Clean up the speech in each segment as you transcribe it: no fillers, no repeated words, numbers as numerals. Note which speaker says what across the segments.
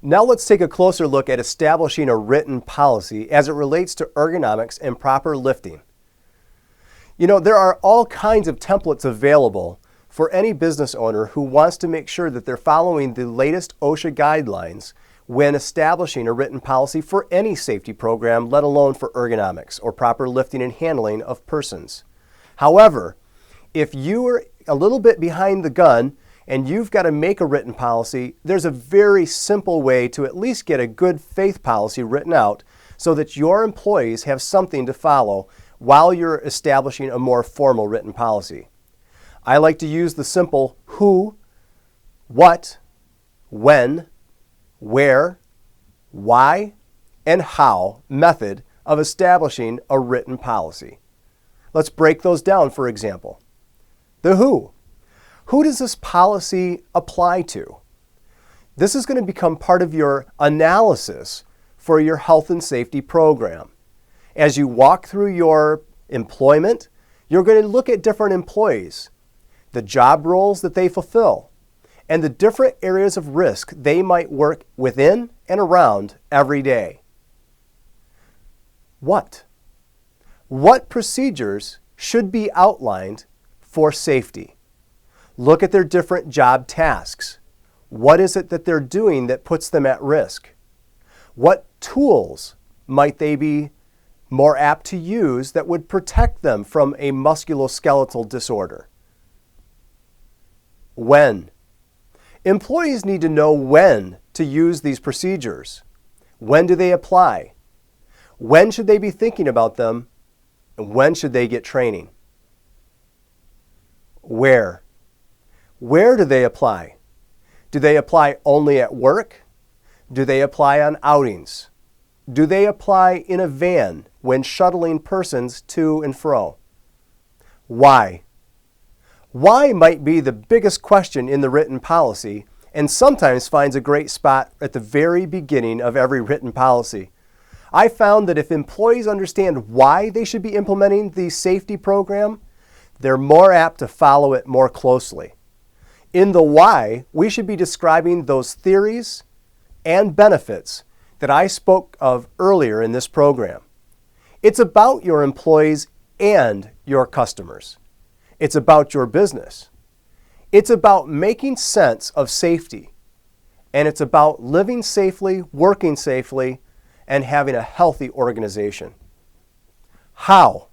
Speaker 1: Now let's take a closer look at establishing a written policy as it relates to ergonomics and proper lifting. You know, there are all kinds of templates available for any business owner who wants to make sure that they're following the latest OSHA guidelines when establishing a written policy for any safety program, let alone for ergonomics or proper lifting and handling of persons. However, if you are a little bit behind the gun and you've got to make a written policy, there's a very simple way to at least get a good faith policy written out so that your employees have something to follow while you're establishing a more formal written policy. I like to use the simple who, what, when, where, why, and how method of establishing a written policy. Let's break those down, for example. The who. Who does this policy apply to? This is going to become part of your analysis for your health and safety program. As you walk through your employment, you're going to look at different employees, the job roles that they fulfill, and the different areas of risk they might work within and around every day. What? What procedures should be outlined for safety? Look at their different job tasks. What is it that they're doing that puts them at risk? What tools might they be more apt to use that would protect them from a musculoskeletal disorder? When? Employees need to know when to use these procedures. When do they apply? When should they be thinking about them? And when should they get training? Where? Where do they apply? Do they apply only at work? Do they apply on outings? Do they apply in a van when shuttling persons to and fro? Why? Why might be the biggest question in the written policy and sometimes finds a great spot at the very beginning of every written policy. I found that if employees understand why they should be implementing the safety program, they're more apt to follow it more closely. In the why, we should be describing those theories and benefits that I spoke of earlier in this program. It's about your employees and your customers. It's about your business. It's about making sense of safety. And it's about living safely, working safely, and having a healthy organization. How?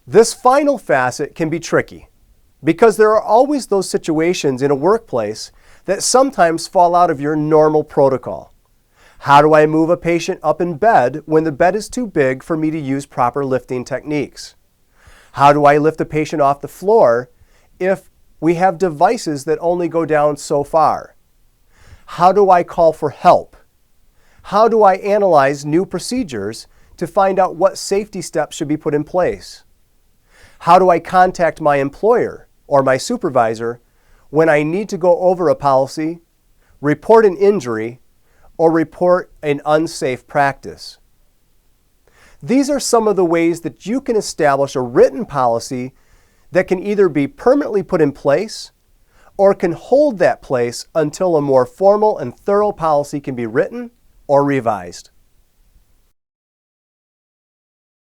Speaker 1: This final facet can be tricky because there are always those situations in a workplace that sometimes fall out of your normal protocol. How do I move a patient up in bed when the bed is too big for me to use proper lifting techniques? How do I lift a patient off the floor if we have devices that only go down so far? How do I call for help? How do I analyze new procedures to find out what safety steps should be put in place? How do I contact my employer or my supervisor when I need to go over a policy, report an injury, or report an unsafe practice? These are some of the ways that you can establish a written policy that can either be permanently put in place or can hold that place until a more formal and thorough policy can be written or revised.